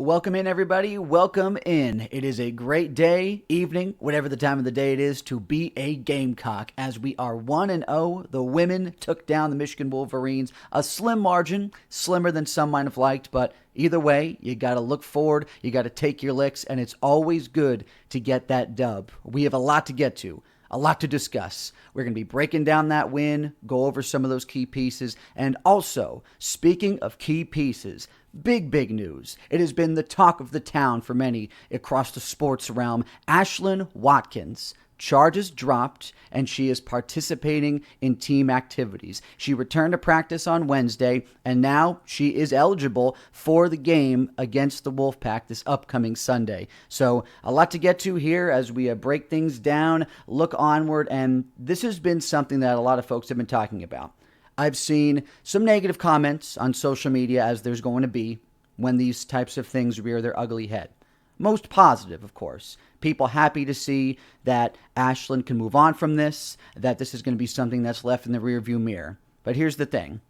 Welcome in, everybody. Welcome in. It is a great day, evening, whatever the time of the day it is, to be a Gamecock. As we are 1-0, the women took down the Michigan Wolverines. A slim margin, slimmer than some might have liked, but either way, you got to look forward, you got to take your licks, and it's always good to get that dub. We have a lot to get to. A lot to discuss. We're going to be breaking down that win, go over some of those key pieces, and also, speaking of key pieces, big news. It has been the talk of the town for many across the sports realm. Ashlyn Watkins. Charges dropped, and she is participating in team activities. She returned to practice on Wednesday, and now she is eligible for the game against the Wolfpack this upcoming Sunday. So a lot to get to here as we break things down, look onward, and this has been something that a lot of folks have been talking about. I've seen some negative comments on social media, as there's going to be when these types of things rear their ugly head. Most positive, of course. People happy to see that Ashlyn can move on from this, that this is going to be something that's left in the rearview mirror. But here's the thing.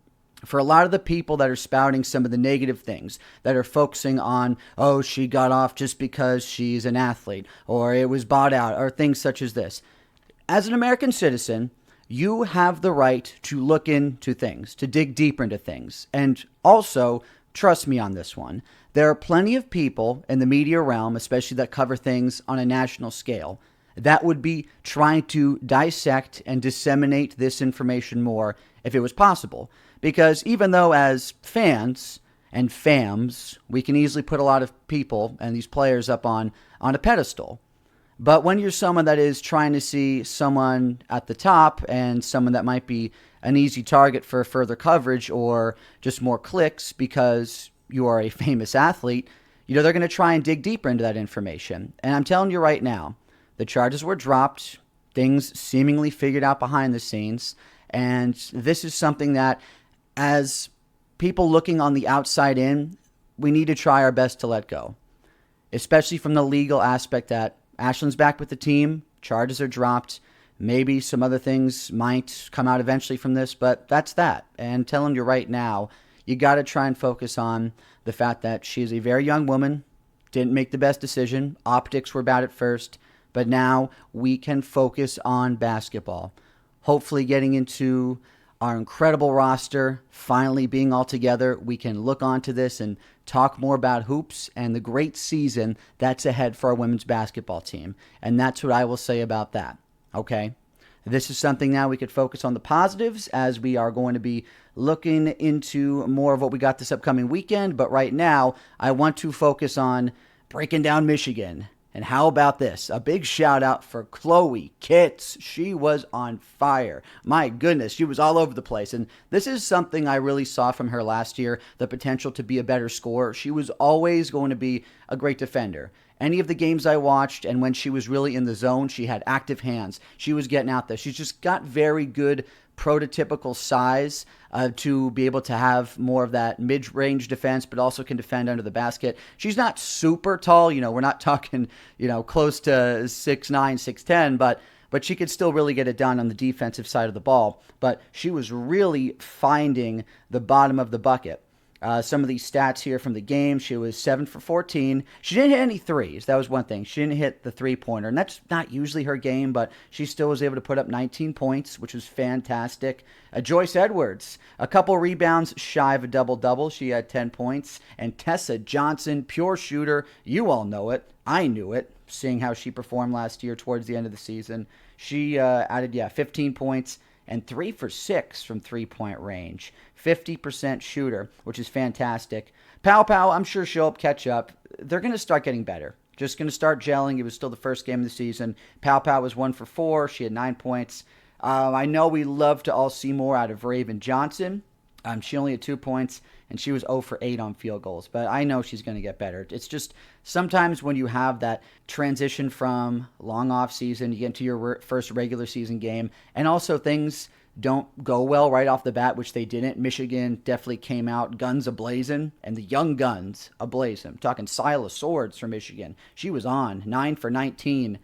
For a lot of the people that are spouting some of the negative things, that are focusing on, oh, she got off just because she's an athlete, or it was bought out, or things such as this. As an American citizen, you have the right to look into things, to dig deeper into things. And also, trust me on this one, there are plenty of people in the media realm, especially that cover things on a national scale, that would be trying to dissect and disseminate this information more if it was possible. Because even though as fans and fams, we can easily put a lot of people and these players up on a pedestal. But when you're someone that is trying to see someone at the top and someone that might be an easy target for further coverage or just more clicks because you are a famous athlete, they're going to try and dig deeper into that information. And I'm telling you right now, the charges were dropped, things seemingly figured out behind the scenes, and this is something that, as people looking on the outside in, we need to try our best to let go, especially from the legal aspect that Ashlyn's back with the team, charges are dropped, maybe some other things might come out eventually from this, but that's that. And telling you right now, you got to try and focus on the fact that she is a very young woman, didn't make the best decision, optics were bad at first, but now we can focus on basketball. Hopefully getting into our incredible roster, finally being all together, we can look onto this and talk more about hoops and the great season that's ahead for our women's basketball team. And that's what I will say about that, okay? This is something now we could focus on the positives as we are going to be looking into more of what we got this upcoming weekend. But right now, I want to focus on breaking down Michigan. And how about this? A big shout out for Chloe Kitts. She was on fire. My goodness, she was all over the place. And this is something I really saw from her last year, the potential to be a better scorer. She was always going to be a great defender. Any of the games I watched, and when she was really in the zone, she had active hands. She was getting out there. She's just got very good prototypical size to be able to have more of that mid-range defense, but also can defend under the basket. She's not super tall. We're not talking, close to 6'9", 6'10", but she could still really get it done on the defensive side of the ball. But she was really finding the bottom of the bucket. Some of these stats here from the game, she was 7 for 14. She didn't hit any threes. That was one thing. She didn't hit the three-pointer, and that's not usually her game, but she still was able to put up 19 points, which was fantastic. Joyce Edwards, a couple rebounds shy of a double-double. She had 10 points. And Tessa Johnson, pure shooter. You all know it. I knew it, seeing how she performed last year towards the end of the season. She added, 15 points. And 3 for 6 from three-point range. 50% shooter, which is fantastic. Pow, I'm sure she'll catch up. They're going to start getting better. Just going to start gelling. It was still the first game of the season. Pow was 1 for 4. She had 9 points. I know we love to all see more out of Raven Johnson. She only had 2 points, and she was 0 for 8 on field goals. But I know she's going to get better. It's just sometimes when you have that transition from long off season, you get into your first regular season game, and also things don't go well right off the bat, which they didn't. Michigan definitely came out guns a-blazing, and the young guns a-blazing. I'm talking Silas Swords from Michigan. She was on 9 for 19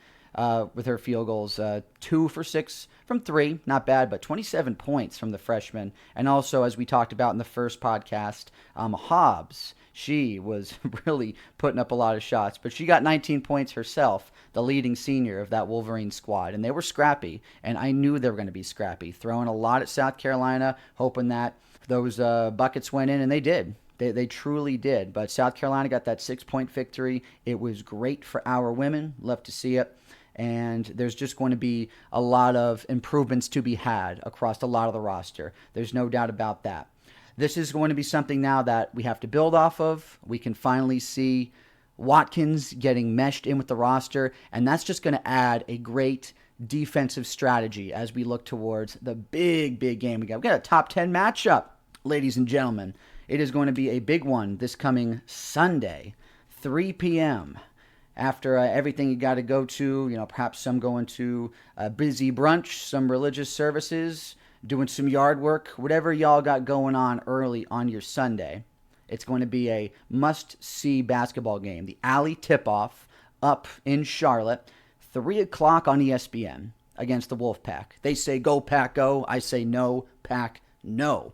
with her field goals, 2 for 6 from 3, not bad, but 27 points from the freshman. And also, as we talked about in the first podcast, Hobbs. She was really putting up a lot of shots, but she got 19 points herself, the leading senior of that Wolverine squad, and they were scrappy, and I knew they were going to be scrappy, throwing a lot at South Carolina, hoping that those buckets went in, and they did. They truly did. But South Carolina got that 6-point victory. It was great for our women. Love to see it. And there's just going to be a lot of improvements to be had across a lot of the roster. There's no doubt about that. This is going to be something now that we have to build off of. We can finally see Watkins getting meshed in with the roster, and that's just going to add a great defensive strategy as we look towards the big game. We got a top 10 matchup, ladies and gentlemen. It is going to be a big one this coming Sunday, 3 p.m. After everything you got to go to, perhaps some going to a busy brunch, some religious services, doing some yard work, whatever y'all got going on early on your Sunday. It's going to be a must-see basketball game. The Alley tip-off up in Charlotte, 3 o'clock on ESPN against the Wolfpack. They say go, Pack, go. I say no, Pack, no.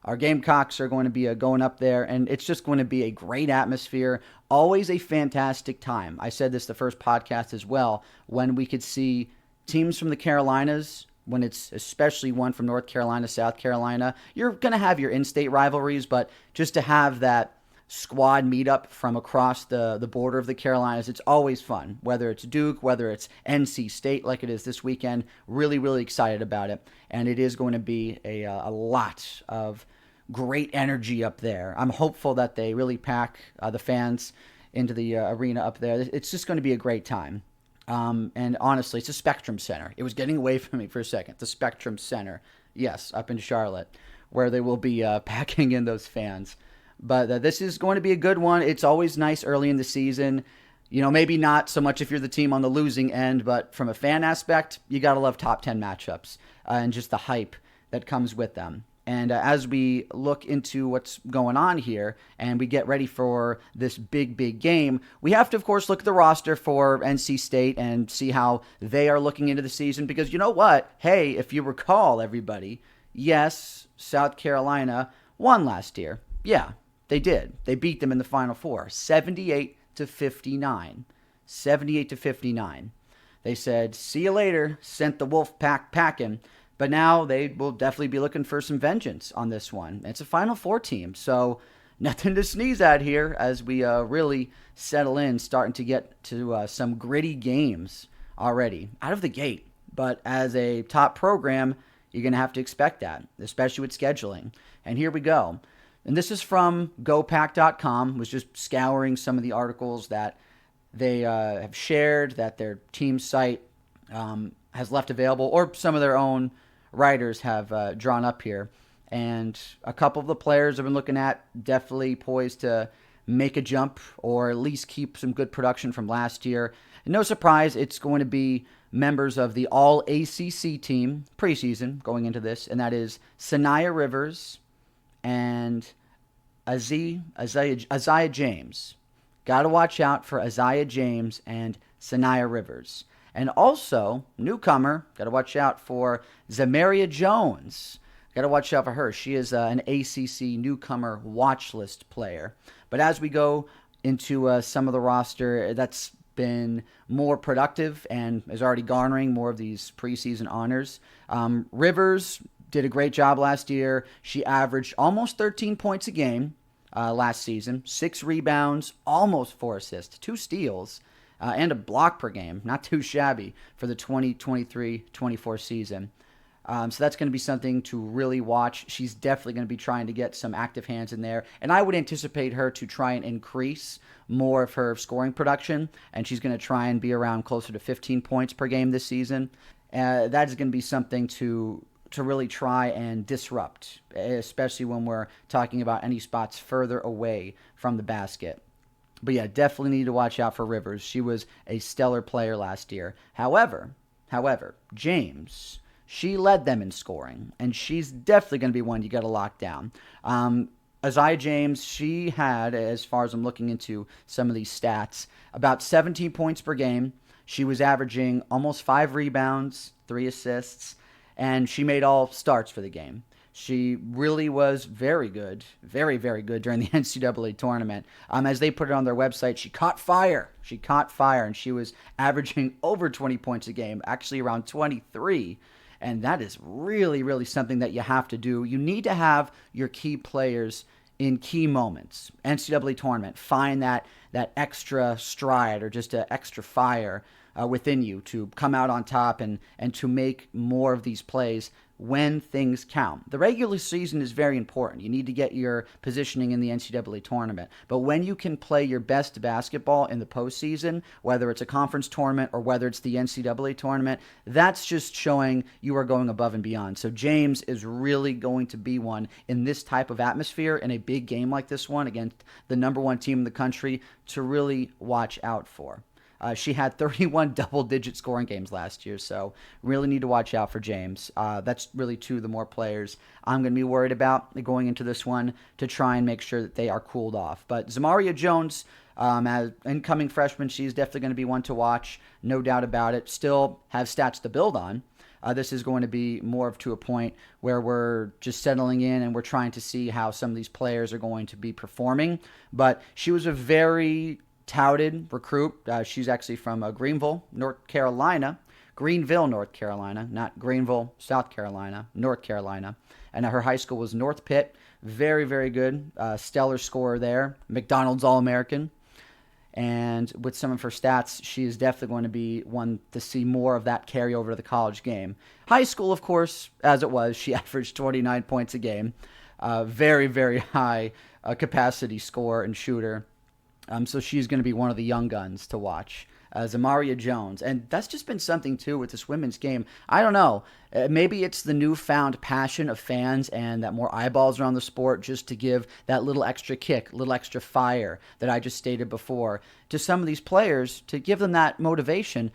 Our Gamecocks are going to be going up there, and it's just going to be a great atmosphere. Always a fantastic time. I said this the first podcast as well, when we could see teams from the Carolinas, when it's especially one from North Carolina, South Carolina. You're going to have your in-state rivalries, but just to have that squad meetup from across the border of the Carolinas, it's always fun. Whether it's Duke, whether it's NC State like it is this weekend, really, really excited about it. And it is going to be a lot of great energy up there. I'm hopeful that they really pack the fans into the arena up there. It's just going to be a great time. And honestly, it's a Spectrum Center. It was getting away from me for a second. The Spectrum Center, yes, up in Charlotte, where they will be packing in those fans. But this is going to be a good one. It's always nice early in the season. Maybe not so much if you're the team on the losing end, but from a fan aspect, you got to love top 10 matchups and just the hype that comes with them. And as we look into what's going on here and we get ready for this big game, we have to, of course, look at the roster for NC State and see how they are looking into the season. Because you know what? Hey, if you recall, everybody, yes, South Carolina won last year. Yeah, they did. They beat them in the Final Four, 78-59. 78-59. They said, see you later, sent the Wolfpack packing. But now they will definitely be looking for some vengeance on this one. It's a Final Four team, so nothing to sneeze at here as we really settle in, starting to get to some gritty games already out of the gate. But as a top program, you're going to have to expect that, especially with scheduling. And here we go. And this is from GoPack.com, was just scouring some of the articles that they have shared, that their team site has left available, or some of their own writers have drawn up here. And a couple of the players I've been looking at definitely poised to make a jump or at least keep some good production from last year. And no surprise, it's going to be members of the All-ACC team preseason going into this, and that is Sanaya Rivers and Isaiah James. Got to watch out for Isaiah James and Sanaya Rivers. And also, newcomer, got to watch out for Zamaria Jones. Got to watch out for her. She is an ACC newcomer watch list player. But as we go into some of the roster that's been more productive and is already garnering more of these preseason honors, Rivers did a great job last year. She averaged almost 13 points a game last season, 6 rebounds, almost 4 assists, 2 steals. And a block per game, not too shabby for the 2023-24 season. So that's going to be something to really watch. She's definitely going to be trying to get some active hands in there. And I would anticipate her to try and increase more of her scoring production. And she's going to try and be around closer to 15 points per game this season. That is going to be something to really try and disrupt, especially when we're talking about any spots further away from the basket. But yeah, definitely need to watch out for Rivers. She was a stellar player last year. However, James, she led them in scoring, and she's definitely going to be one you got to lock down. Isaiah James, she had, as far as I'm looking into some of these stats, about 17 points per game. She was averaging almost 5 rebounds, 3 assists, and she made all starts for the game. She really was very good, very, very good during the NCAA tournament. As they put it on their website, she caught fire. She caught fire, and she was averaging over 20 points a game, actually around 23. And that is really, really something that you have to do. You need to have your key players in key moments. NCAA tournament, find that extra stride or just an extra fire within you to come out on top and to make more of these plays when things count. The regular season is very important. You need to get your positioning in the NCAA tournament. But when you can play your best basketball in the postseason, whether it's a conference tournament or whether it's the NCAA tournament, that's just showing you are going above and beyond. So James is really going to be one in this type of atmosphere in a big game like this one against the number one team in the country to really watch out for. She had 31 double-digit scoring games last year, so really need to watch out for James. That's really two of the more players I'm going to be worried about going into this one to try and make sure that they are cooled off. But Zamaria Jones, as incoming freshman, she's definitely going to be one to watch, no doubt about it. Still have stats to build on. This is going to be more to a point where we're just settling in and we're trying to see how some of these players are going to be performing. But she was a very touted recruit. She's actually from Greenville, North Carolina, not Greenville, South Carolina, North Carolina. And her high school was North Pitt. Very, very good. Stellar scorer there. McDonald's All-American. And with some of her stats, she is definitely going to be one to see more of that carry over to the college game. High school, of course, as it was, she averaged 29 points a game. Very, very high capacity scorer and shooter. So she's going to be one of the young guns to watch. Zamaria Jones. And that's just been something, too, with this women's game. I don't know. Maybe it's the newfound passion of fans and that more eyeballs are on the sport just to give that little extra kick, little extra fire that I just stated before to some of these players to give them that motivation.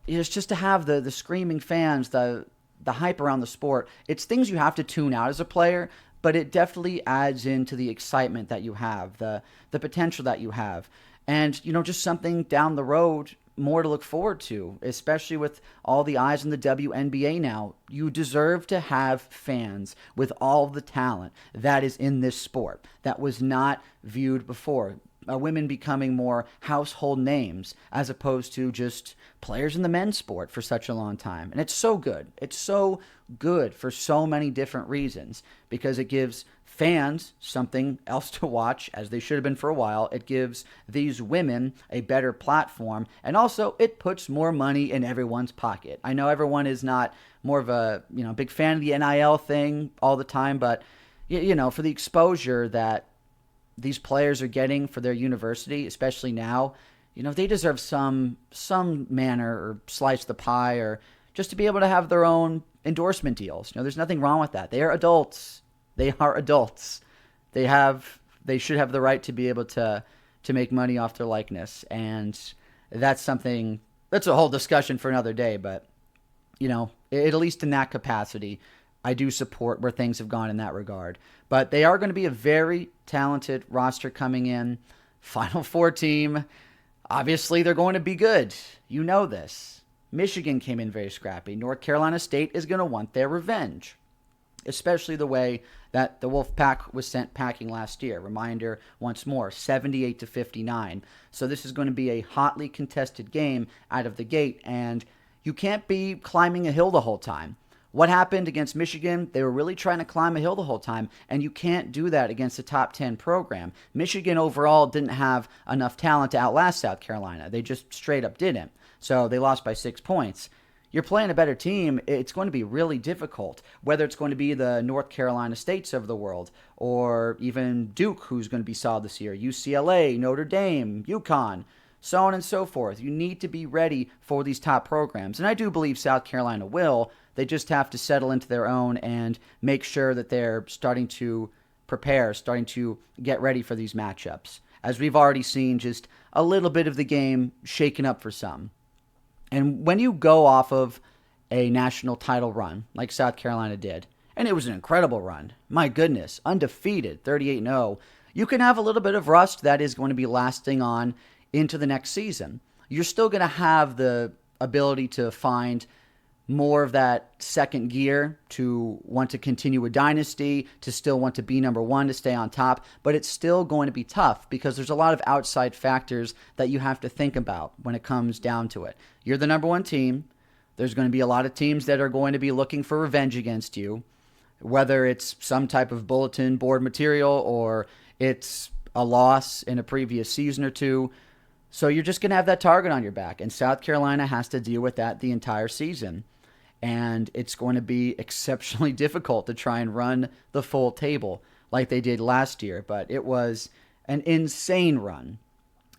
It's just to have the screaming fans, the hype around the sport. It's things you have to tune out as a player, but it definitely adds into the excitement that you have, the potential that you have. And, just something down the road more to look forward to, especially with all the eyes on the WNBA now. You deserve to have fans with all the talent that is in this sport that was not viewed before. Women becoming more household names as opposed to just players in the men's sport for such a long time. And it's so good. It's so good for so many different reasons because it gives fans something else to watch, as they should have been for a while. It gives these women a better platform, and also it puts more money in everyone's pocket. I know everyone is not more of a big fan of the NIL thing all the time, but for the exposure that these players are getting for their university, especially now, they deserve some manner or slice of the pie, or just to be able to have their own endorsement deals. There's nothing wrong with that. They are adults. They are adults. They should have the right to be able to make money off their likeness. And that's a whole discussion for another day. But, at least in that capacity, I do support where things have gone in that regard. But they are going to be a very talented roster coming in. Final Four team. Obviously, they're going to be good. You know this. Michigan came in very scrappy. North Carolina State is going to want their revenge, especially the way that the Wolfpack was sent packing last year. Reminder once more, 78-59. So this is going to be a hotly contested game out of the gate, and you can't be climbing a hill the whole time. What happened against Michigan? They were really trying to climb a hill the whole time, and you can't do that against a top 10 program. Michigan overall didn't have enough talent to outlast South Carolina. They just straight up didn't. So they lost by 6 points. You're playing a better team, it's going to be really difficult, whether it's going to be the North Carolina States of the world, or even Duke, who's going to be solid this year, UCLA, Notre Dame, UConn, so on and so forth. You need to be ready for these top programs, and I do believe South Carolina will. They just have to settle into their own and make sure that they're starting to prepare, starting to get ready for these matchups, as we've already seen just a little bit of the game shaken up for some. And when you go off of a national title run, like South Carolina did, and it was an incredible run, my goodness, undefeated, 38-0, you can have a little bit of rust that is going to be lasting on into the next season. You're still going to have the ability to find more of that second gear to want to continue a dynasty, to still want to be number one, to stay on top. But it's still going to be tough because there's a lot of outside factors that you have to think about when it comes down to it. You're the number one team. There's going to be a lot of teams that are going to be looking for revenge against you, whether it's some type of bulletin board material or it's a loss in a previous season or two. So you're just going to have that target on your back. And South Carolina has to deal with that the entire season. And it's going to be exceptionally difficult to try and run the full table like they did last year. But it was an insane run.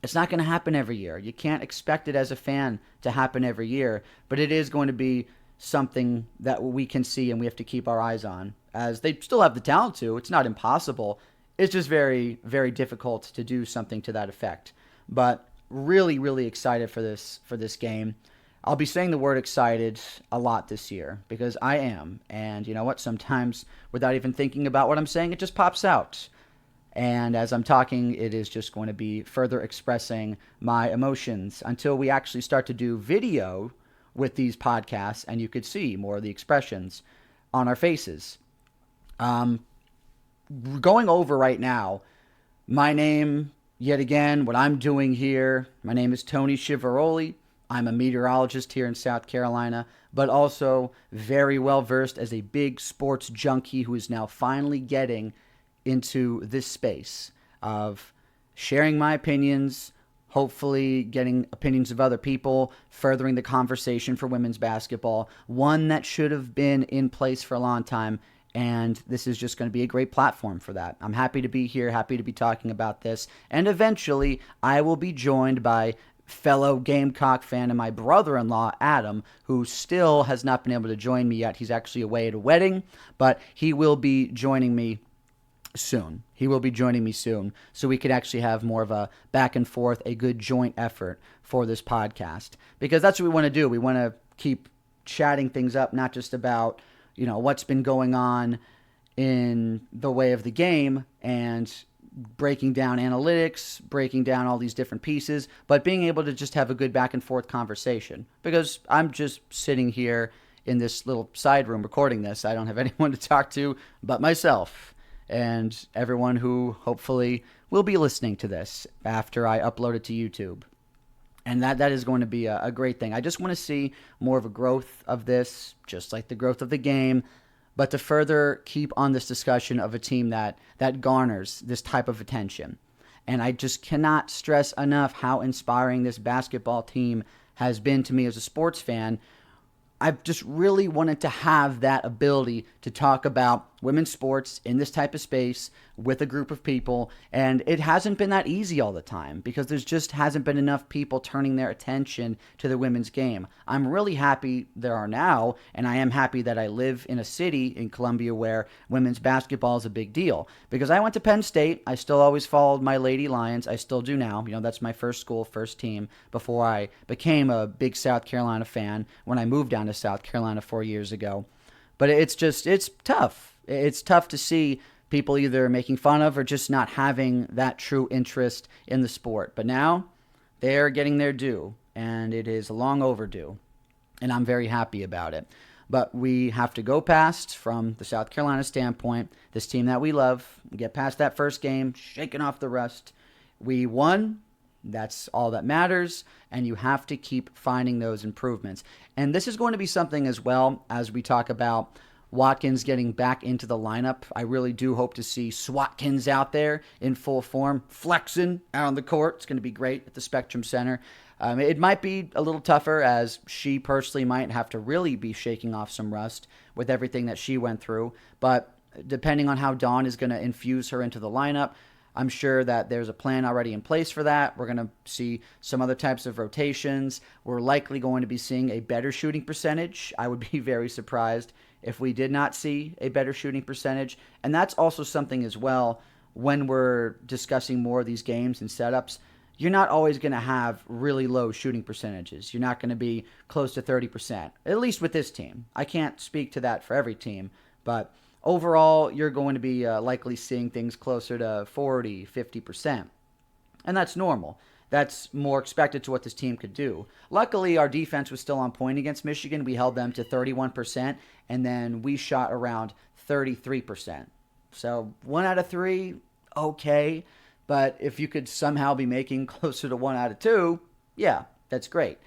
It's not going to happen every year. You can't expect it as a fan to happen every year. But it is going to be something that we can see and we have to keep our eyes on, as they still have the talent to. It's not impossible. It's just very, very difficult to do something to that effect. But really, really excited for this game. I'll be saying the word excited a lot this year because I am. And you know what? Sometimes without even thinking about what I'm saying, it just pops out. And as I'm talking, it is just going to be further expressing my emotions until we actually start to do video with these podcasts and you could see more of the expressions on our faces. Going over right now, my name, yet again, what I'm doing here, my name is Tony Chivaroli. I'm a meteorologist here in South Carolina, but also very well versed as a big sports junkie who is now finally getting into this space of sharing my opinions, hopefully getting opinions of other people, furthering the conversation for women's basketball, one that should have been in place for a long time. And this is just going to be a great platform for that. I'm happy to be here, happy to be talking about this. And eventually, I will be joined by fellow Gamecock fan and my brother-in-law, Adam, who still has not been able to join me yet. He's actually away at a wedding, but he will be joining me soon. He will be joining me soon, so we could actually have more of a back and forth, a good joint effort for this podcast. Because that's what we want to do. We want to keep chatting things up, not just about, you know, what's been going on in the way of the game and breaking down analytics, breaking down all these different pieces, but being able to just have a good back and forth conversation. Because I'm just sitting here in this little side room recording this. I don't have anyone to talk to but myself and everyone who hopefully will be listening to this after I upload it to YouTube. And that is going to be a great thing. I just want to see more of a growth of this, just like the growth of the game, but to further keep on this discussion of a team that garners this type of attention. And I just cannot stress enough how inspiring this basketball team has been to me as a sports fan. I've just really wanted to have that ability to talk about women's sports in this type of space with a group of people, and it hasn't been that easy all the time because there's just hasn't been enough people turning their attention to the women's game. I'm really happy there are now, and I am happy that I live in a city in Columbia where women's basketball is a big deal because I went to Penn State. I still always followed my Lady Lions. I still do now. You know, that's my first school, first team before I became a big South Carolina fan when I moved down to South Carolina 4 years ago. But it's tough. It's tough to see people either making fun of or just not having that true interest in the sport. But now they're getting their due, and it is long overdue, and I'm very happy about it. But we have to go past, from the South Carolina standpoint, this team that we love, get past that first game, shaking off the rust. We won. That's all that matters, and you have to keep finding those improvements. And this is going to be something as well as we talk about Watkins getting back into the lineup. I really do hope to see Swatkins out there in full form, flexing out on the court. It's going to be great at the Spectrum Center. It might be a little tougher as she personally might have to really be shaking off some rust with everything that she went through. But depending on how Dawn is going to infuse her into the lineup, I'm sure that there's a plan already in place for that. We're going to see some other types of rotations. We're likely going to be seeing a better shooting percentage. I would be very surprised if we did not see a better shooting percentage. And that's also something as well when we're discussing more of these games and setups. You're not always going to have really low shooting percentages. You're not going to be close to 30%, at least with this team. I can't speak to that for every team, but overall, you're going to be likely seeing things closer to 40, 50%. And that's normal. that's more expected to what this team could do. Luckily, our defense was still on point against Michigan. We held them to 31%, and then we shot around 33%. So 1 out of 3, okay. But if you could somehow be making closer to 1 out of 2, yeah, that's great.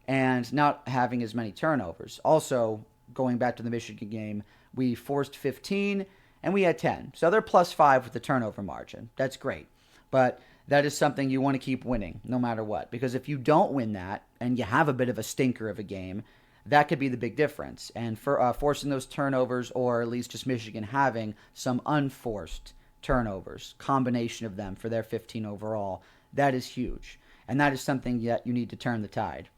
And not having as many turnovers. Also, going back to the Michigan game, we forced 15 and we had 10. So they're +5 with the turnover margin. That's great. But that is something you want to keep winning no matter what. Because if you don't win that and you have a bit of a stinker of a game, that could be the big difference. And for forcing those turnovers, or at least just Michigan having some unforced turnovers, combination of them for their 15 overall, that is huge. And that is something that you need to turn the tide.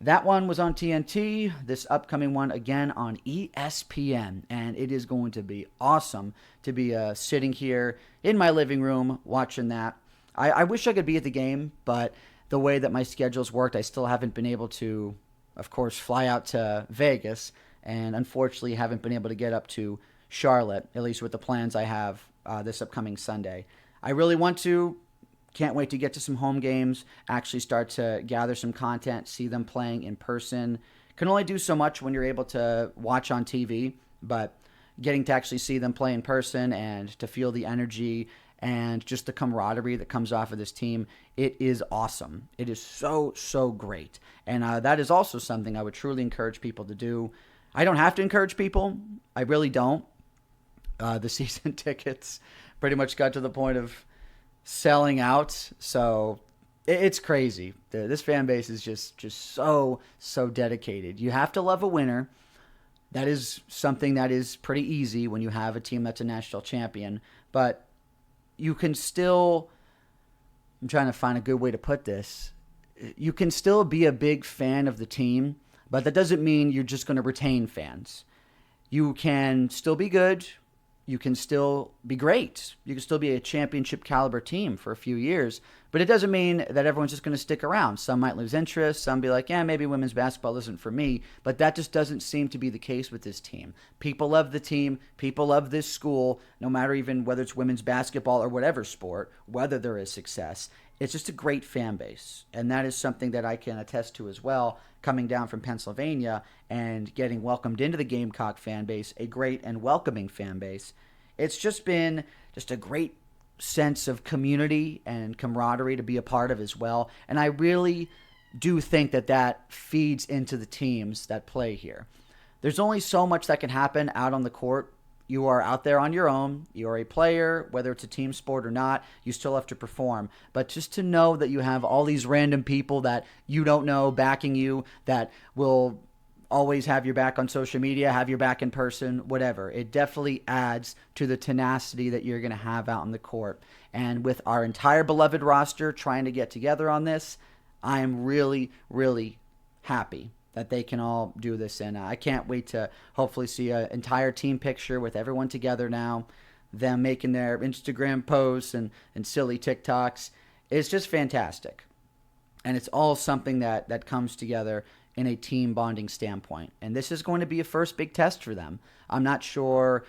That one was on TNT. This upcoming one, again, on ESPN. And it is going to be awesome to be sitting here in my living room watching that. I wish I could be at the game, but the way that my schedule's worked, I still haven't been able to, of course, fly out to Vegas. And unfortunately, haven't been able to get up to Charlotte, at least with the plans I have this upcoming Sunday. I really want to. Can't wait to get to some home games, actually start to gather some content, see them playing in person. Can only do so much when you're able to watch on TV, but getting to actually see them play in person and to feel the energy and just the camaraderie that comes off of this team, it is awesome. It is so, so great. And that is also something I would truly encourage people to do. I don't have to encourage people. I really don't. The season tickets pretty much got to the point of selling out, so it's crazy. This fan base is just so dedicated. You have to love a winner. That is something that is pretty easy when you have a team that's a national champion, but you can still, I'm trying to find a good way to put this, you can still be a big fan of the team, but that doesn't mean you're just going to retain fans. You can still be good. You can still be great. You can still be a championship caliber team for a few years, but it doesn't mean that everyone's just going to stick around. Some might lose interest. Some be like, yeah, maybe women's basketball isn't for me, but that just doesn't seem to be the case with this team. People love the team. People love this school, no matter even whether it's women's basketball or whatever sport, whether there is success. It's just a great fan base, and that is something that I can attest to as well, coming down from Pennsylvania and getting welcomed into the Gamecock fan base, a great and welcoming fan base. It's just been just a great sense of community and camaraderie to be a part of as well, and I really do think that that feeds into the teams that play here. There's only so much that can happen out on the court. You are out there on your own. You are a player, whether it's a team sport or not, you still have to perform. But just to know that you have all these random people that you don't know backing you, that will always have your back on social media, have your back in person, whatever. It definitely adds to the tenacity that you're going to have out on the court. And with our entire beloved roster trying to get together on this, I am really, really happy that they can all do this. And I can't wait to hopefully see an entire team picture with everyone together now, them making their Instagram posts and silly TikToks. It's just fantastic. And it's all something that comes together in a team bonding standpoint. And this is going to be a first big test for them. I'm not sure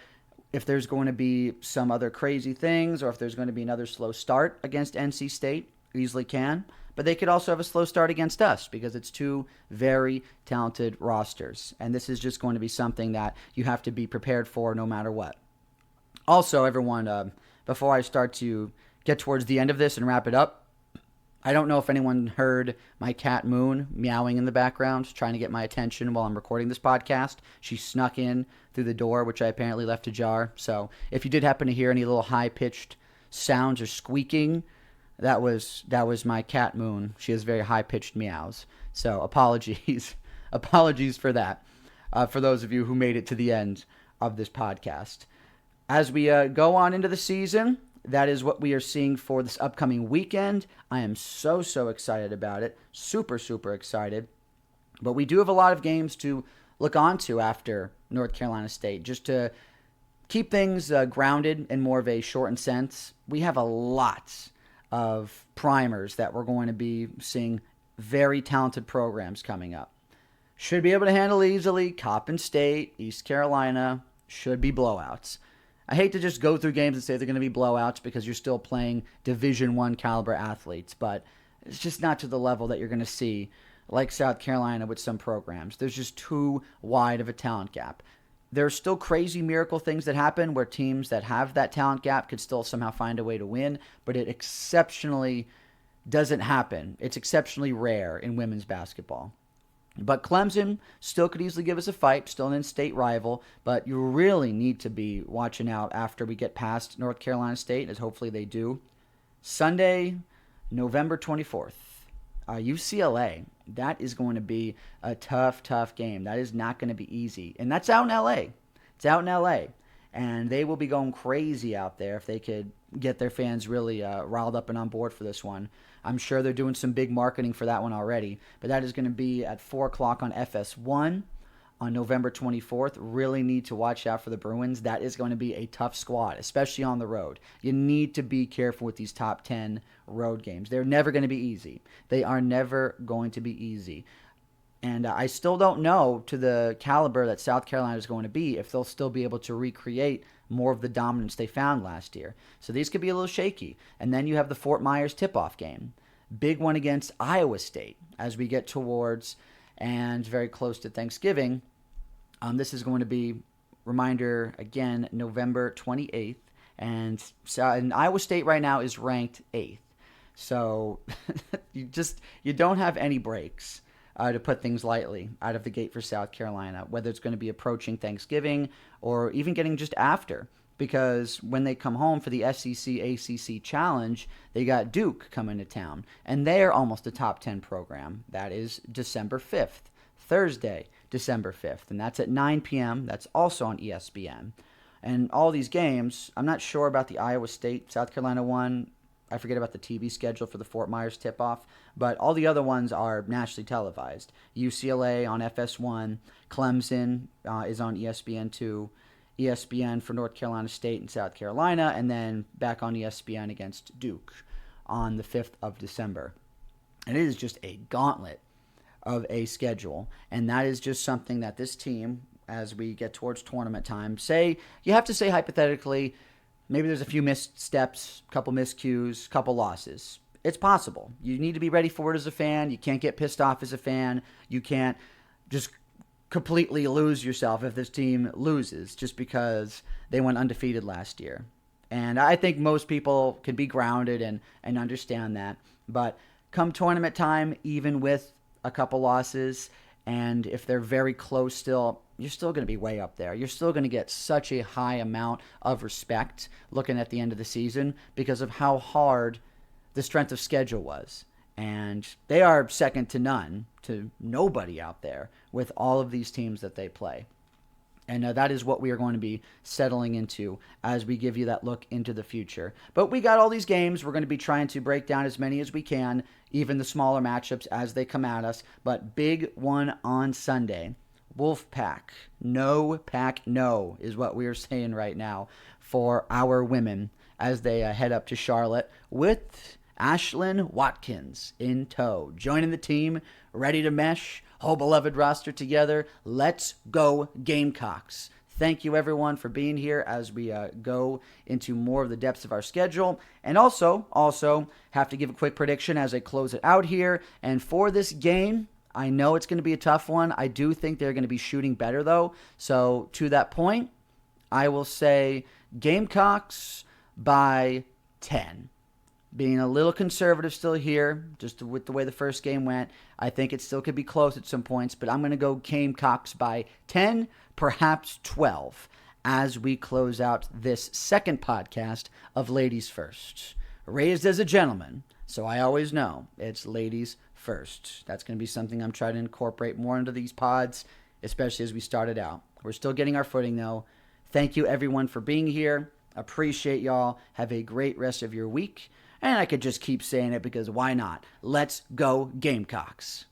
if there's going to be some other crazy things or if there's going to be another slow start against NC State. Easily can. But they could also have a slow start against us because it's two very talented rosters. And this is just going to be something that you have to be prepared for no matter what. Also, everyone, before I start to get towards the end of this and wrap it up, I don't know if anyone heard my cat Moon meowing in the background, trying to get my attention while I'm recording this podcast. She snuck in through the door, which I apparently left ajar. So if you did happen to hear any little high-pitched sounds or squeaking, that was my cat Moon. She has very high-pitched meows. So apologies for that, for those of you who made it to the end of this podcast. As we go on into the season, that is what we are seeing for this upcoming weekend. I am so excited about it. Super excited. But we do have a lot of games to look on to after North Carolina State, just to keep things grounded in more of a shortened sense. We have a lot of primers that we're going to be seeing very talented programs coming up. Should be able to handle easily. Coppin State, East Carolina, should be blowouts. I hate to just go through games and say they're going to be blowouts because you're still playing Division I caliber athletes, but It's just not to the level that you're going to see like South Carolina with some programs. There's just too wide of a talent gap. There's still crazy miracle things that happen where teams that have that talent gap could still somehow find a way to win, but it exceptionally doesn't happen. It's exceptionally rare in women's basketball. But Clemson still could easily give us a fight, still an in-state rival, but you really need to be watching out after we get past North Carolina State, as hopefully they do. Sunday, November 24th, UCLA. That is going to be a tough, tough game. That is not going to be easy. And that's out in LA. It's out in LA. And they will be going crazy out there if they could get their fans really riled up and on board for this one. I'm sure they're doing some big marketing for that one already. But that is going to be at 4 o'clock on FS1 on November 24th. Really need to watch out for the Bruins. That is going to be a tough squad, especially on the road. You need to be careful with these top 10 road games. They're never going to be easy. They are never going to be easy. And I still don't know to the caliber that South Carolina is going to be if they'll still be able to recreate more of the dominance they found last year. So these could be a little shaky. And then you have the Fort Myers tip-off game. Big one against Iowa State as we get towards and very close to Thanksgiving. This is going to be, reminder, again, November 28th. And Iowa State right now is ranked 8th. So you don't have any breaks. To put things lightly, out of the gate for South Carolina, whether it's going to be approaching Thanksgiving or even getting just after. Because when they come home for the SEC ACC Challenge, they got Duke coming to town. And they're almost a top 10 program. That is December 5th, Thursday, December 5th. And that's at 9 p.m. That's also on ESPN. And all these games, I'm not sure about the Iowa State, South Carolina one. I forget about the TV schedule for the Fort Myers tip-off, but all the other ones are nationally televised. UCLA on FS1, Clemson is on ESPN2, ESPN for North Carolina State and South Carolina, and then back on ESPN against Duke on the 5th of December. And it is just a gauntlet of a schedule, and that is just something that this team, as we get towards tournament time, you have to say hypothetically, maybe there's a few missed steps, couple miscues, couple losses. It's possible. You need to be ready for it as a fan. You can't get pissed off as a fan. You can't just completely lose yourself if this team loses just because they went undefeated last year. And I think most people can be grounded and understand that. But come tournament time, even with a couple losses, and if they're very close still, you're still going to be way up there. You're still going to get such a high amount of respect looking at the end of the season because of how hard the strength of schedule was. And they are second to none, to nobody out there with all of these teams that they play. And that is what we are going to be settling into as we give you that look into the future. But we got all these games. We're going to be trying to break down as many as we can, even the smaller matchups as they come at us. But big one on Sunday. Wolfpack. No pack, no is what we are saying right now for our women as they head up to Charlotte with Ashlyn Watkins in tow. Joining the team, ready to mesh, whole beloved roster together. Let's go Gamecocks. Thank you, everyone, for being here as we go into more of the depths of our schedule. And also have to give a quick prediction as I close it out here. And for this game, I know it's going to be a tough one. I do think they're going to be shooting better, though. So to that point, I will say Gamecocks by 10. Being a little conservative still here, just with the way the first game went. I think it still could be close at some points, but I'm going to go Gamecocks by 10, perhaps 12, as we close out this second podcast of Ladies First. Raised as a gentleman, so I always know it's ladies first. That's going to be something I'm trying to incorporate more into these pods, especially as we started out. We're still getting our footing, though. Thank you, everyone, for being here. Appreciate y'all. Have a great rest of your week. And I could just keep saying it because why not? Let's go Gamecocks.